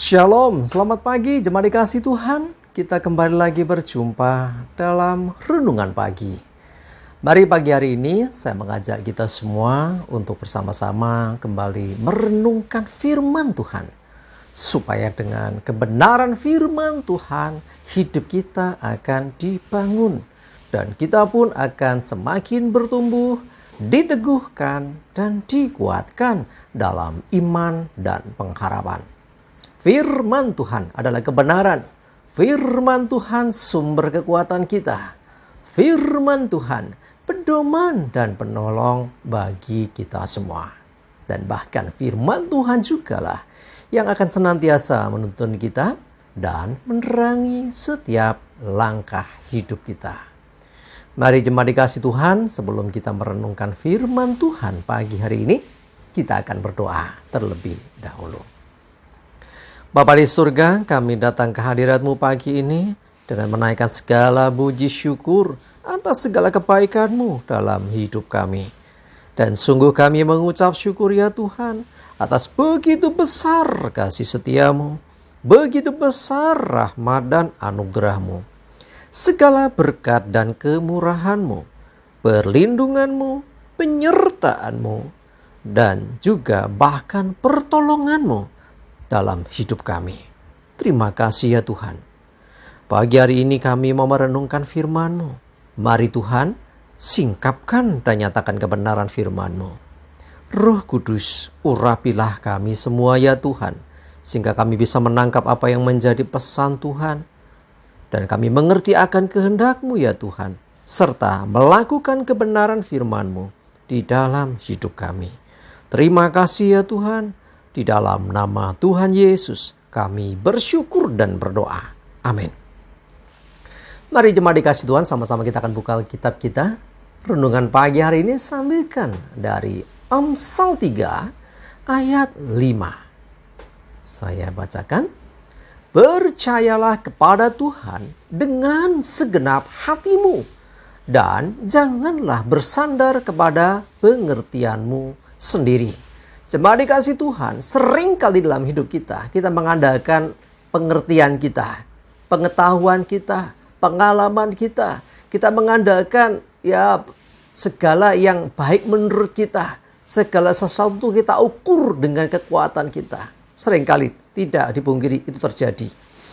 Shalom, selamat pagi jemaat dikasih Tuhan. Kita kembali lagi berjumpa dalam Renungan Pagi. Mari pagi hari ini saya mengajak kita semua untuk bersama-sama kembali merenungkan firman Tuhan. Supaya dengan kebenaran firman Tuhan, hidup kita akan dibangun. Dan kita pun akan semakin bertumbuh, diteguhkan, dan dikuatkan dalam iman dan pengharapan. Firman Tuhan adalah kebenaran. Firman Tuhan sumber kekuatan kita. Firman Tuhan pedoman dan penolong bagi kita semua. Dan bahkan firman Tuhan jugalah yang akan senantiasa menuntun kita dan menerangi setiap langkah hidup kita. Mari jemaat dikasih Tuhan, sebelum kita merenungkan firman Tuhan pagi hari ini, kita akan berdoa terlebih dahulu. Bapa di surga, kami datang ke hadirat-Mu pagi ini dengan menaikkan segala puji syukur atas segala kebaikan-Mu dalam hidup kami. Dan sungguh kami mengucap syukur ya Tuhan atas begitu besar kasih setia-Mu, begitu besar rahmat dan anugerah-Mu. Segala berkat dan kemurahan-Mu, perlindungan-Mu, penyertaan-Mu, dan juga bahkan pertolongan-Mu dalam hidup kami. Terima kasih ya Tuhan. Pagi hari ini kami mau merenungkan firman-Mu. Mari Tuhan, singkapkan dan nyatakan kebenaran firman-Mu. Roh Kudus, urapilah kami semua ya Tuhan, sehingga kami bisa menangkap apa yang menjadi pesan Tuhan. Dan kami mengerti akan kehendak-Mu ya Tuhan, serta melakukan kebenaran firman-Mu di dalam hidup kami. Terima kasih ya Tuhan. Di dalam nama Tuhan Yesus kami bersyukur dan berdoa. Amin. Mari jemaat dikasih Tuhan, sama-sama kita akan buka kitab kita. Renungan pagi hari ini sambilkan dari Amsal 3 ayat 5. Saya bacakan. Percayalah kepada Tuhan dengan segenap hatimu, dan janganlah bersandar kepada pengertianmu sendiri. Jemaat dikasih Tuhan, seringkali dalam hidup kita mengandalkan pengertian kita, pengetahuan kita, pengalaman kita. Kita mengandalkan segala yang baik menurut kita. Segala sesuatu kita ukur dengan kekuatan kita. Seringkali tidak dipungkiri itu terjadi.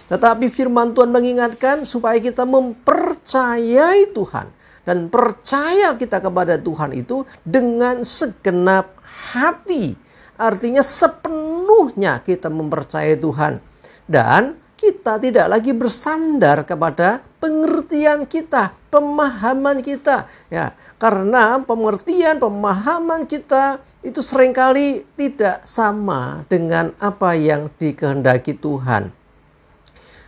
Tetapi firman Tuhan mengingatkan supaya kita mempercayai Tuhan. Dan percaya kita kepada Tuhan itu dengan segenap hati. Artinya sepenuhnya kita mempercayai Tuhan. Dan kita tidak lagi bersandar kepada pengertian kita, pemahaman kita. Ya, karena pengertian, pemahaman kita itu seringkali tidak sama dengan apa yang dikehendaki Tuhan.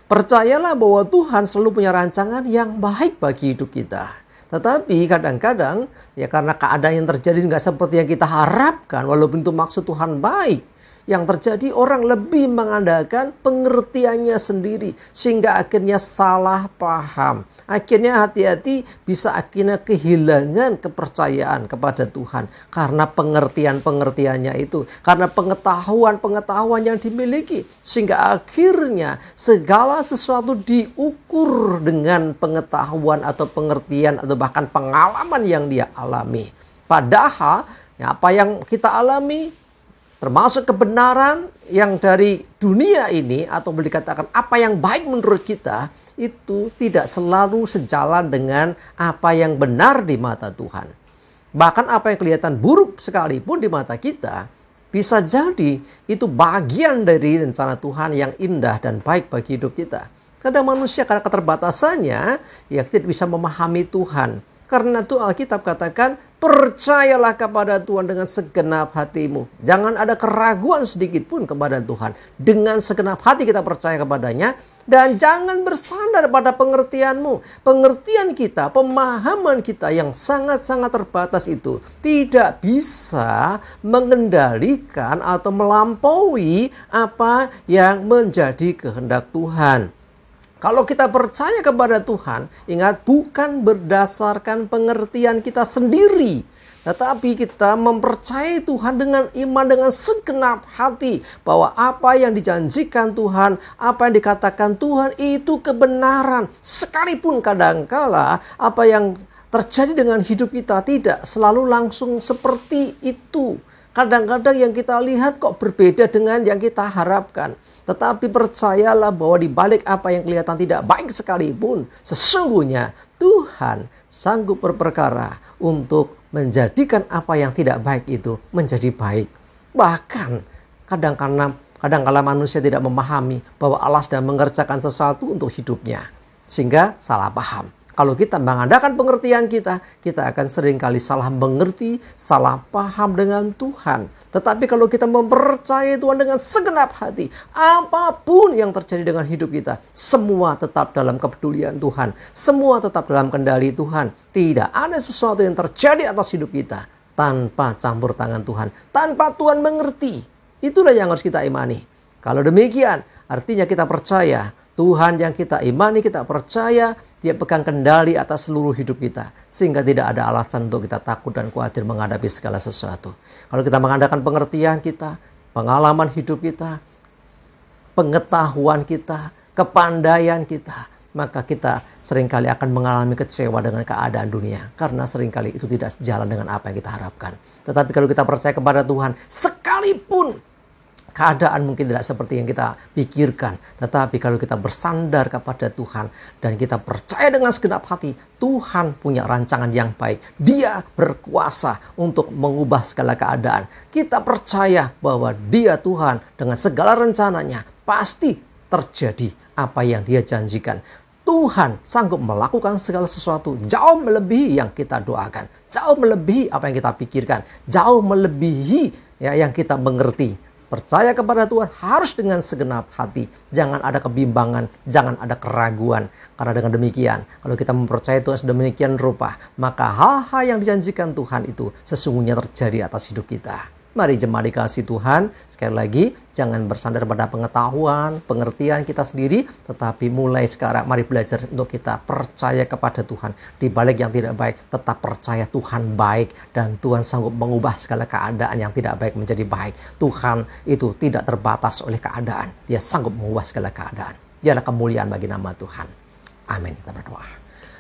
Percayalah bahwa Tuhan selalu punya rancangan yang baik bagi hidup kita. Tetapi kadang-kadang karena keadaan yang terjadi nggak seperti yang kita harapkan, walaupun itu maksud Tuhan baik, yang terjadi orang lebih mengandalkan pengertiannya sendiri, sehingga akhirnya salah paham. Akhirnya hati-hati bisa akhirnya kehilangan kepercayaan kepada Tuhan karena pengertiannya itu, karena pengetahuan yang dimiliki, sehingga akhirnya segala sesuatu diukur dengan pengetahuan atau pengertian atau bahkan pengalaman yang dia alami. Padahal apa yang kita alami, termasuk kebenaran yang dari dunia ini, atau boleh dikatakan apa yang baik menurut kita, itu tidak selalu sejalan dengan apa yang benar di mata Tuhan. Bahkan apa yang kelihatan buruk sekalipun di mata kita, bisa jadi itu bagian dari rencana Tuhan yang indah dan baik bagi hidup kita. Kadang manusia karena keterbatasannya, tidak bisa memahami Tuhan. Karena itu Alkitab katakan, percayalah kepada Tuhan dengan segenap hatimu. Jangan ada keraguan sedikit pun kepada Tuhan. Dengan segenap hati kita percaya kepadanya. Dan jangan bersandar pada pengertianmu. Pengertian kita, pemahaman kita yang sangat-sangat terbatas itu tidak bisa mengendalikan atau melampaui apa yang menjadi kehendak Tuhan. Kalau kita percaya kepada Tuhan, ingat, bukan berdasarkan pengertian kita sendiri, tetapi kita mempercayai Tuhan dengan iman dengan segenap hati bahwa apa yang dijanjikan Tuhan, apa yang dikatakan Tuhan itu kebenaran. Sekalipun kadangkala apa yang terjadi dengan hidup kita tidak selalu langsung seperti itu. Kadang-kadang yang kita lihat kok berbeda dengan yang kita harapkan. Tetapi percayalah bahwa di balik apa yang kelihatan tidak baik sekalipun, sesungguhnya Tuhan sanggup berperkara untuk menjadikan apa yang tidak baik itu menjadi baik. Bahkan kadang-kala manusia tidak memahami bahwa Allah sedang mengerjakan sesuatu untuk hidupnya. Sehingga salah paham. Kalau kita mengadakan pengertian kita akan seringkali salah mengerti, salah paham dengan Tuhan. Tetapi kalau kita mempercayai Tuhan dengan segenap hati, apapun yang terjadi dengan hidup kita, semua tetap dalam kepedulian Tuhan. Semua tetap dalam kendali Tuhan. Tidak ada sesuatu yang terjadi atas hidup kita tanpa campur tangan Tuhan, tanpa Tuhan mengerti. Itulah yang harus kita imani. Kalau demikian, artinya kita percaya Tuhan yang kita imani, kita percaya, Dia pegang kendali atas seluruh hidup kita. Sehingga tidak ada alasan untuk kita takut dan khawatir menghadapi segala sesuatu. Kalau kita mengadakan pengertian kita, pengalaman hidup kita, pengetahuan kita, kepandaian kita, maka kita seringkali akan mengalami kecewa dengan keadaan dunia. Karena seringkali itu tidak sejalan dengan apa yang kita harapkan. Tetapi kalau kita percaya kepada Tuhan, sekalipun keadaan mungkin tidak seperti yang kita pikirkan. Tetapi kalau kita bersandar kepada Tuhan dan kita percaya dengan segenap hati, Tuhan punya rancangan yang baik. Dia berkuasa untuk mengubah segala keadaan. Kita percaya bahwa Dia Tuhan dengan segala rencananya pasti terjadi apa yang Dia janjikan. Tuhan sanggup melakukan segala sesuatu jauh melebihi yang kita doakan. Jauh melebihi apa yang kita pikirkan. Jauh melebihi yang kita mengerti. Percaya kepada Tuhan harus dengan segenap hati. Jangan ada kebimbangan, jangan ada keraguan. Karena dengan demikian, kalau kita mempercayai Tuhan sedemikian rupa, maka hal-hal yang dijanjikan Tuhan itu sesungguhnya terjadi atas hidup kita. Mari jemaat dikasih Tuhan, sekali lagi jangan bersandar pada pengetahuan, pengertian kita sendiri, tetapi mulai sekarang mari belajar untuk kita percaya kepada Tuhan. Di balik yang tidak baik, tetap percaya Tuhan baik dan Tuhan sanggup mengubah segala keadaan yang tidak baik menjadi baik. Tuhan itu tidak terbatas oleh keadaan, Dia sanggup mengubah segala keadaan. Dialah kemuliaan bagi nama Tuhan. Amin. Kita berdoa.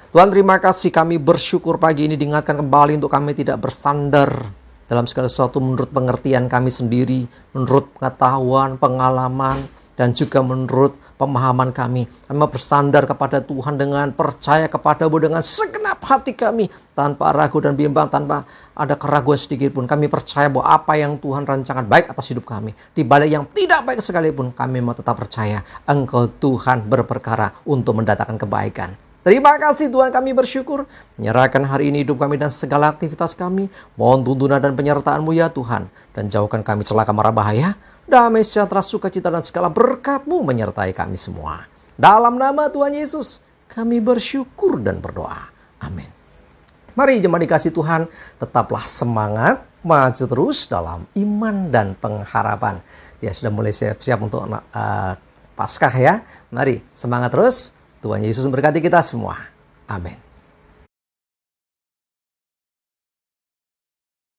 Tuhan, terima kasih, kami bersyukur pagi ini diingatkan kembali untuk kami tidak bersandar dalam segala sesuatu menurut pengertian kami sendiri, menurut pengetahuan, pengalaman, dan juga menurut pemahaman kami. Kami bersandar kepada Tuhan dengan percaya kepada-Mu dengan segenap hati kami, tanpa ragu dan bimbang, tanpa ada keraguan sedikit pun. Kami percaya bahwa apa yang Tuhan rancangan baik atas hidup kami, di balik yang tidak baik sekalipun, kami mau tetap percaya Engkau Tuhan berperkara untuk mendatangkan kebaikan. Terima kasih Tuhan, kami bersyukur. Menyerahkan hari ini hidup kami dan segala aktivitas kami. Mohon tuntunan dan penyertaan-Mu ya Tuhan. Dan jauhkan kami celaka mara bahaya. Damai sejahtera, sukacita dan segala berkat-Mu menyertai kami semua. Dalam nama Tuhan Yesus, kami bersyukur dan berdoa. Amin. Mari jemaat dikasih Tuhan, tetaplah semangat, maju terus dalam iman dan pengharapan. Ya, sudah mulai siap-siap untuk Paskah ya. Mari semangat terus. Tuhan Yesus memberkati kita semua. Amin.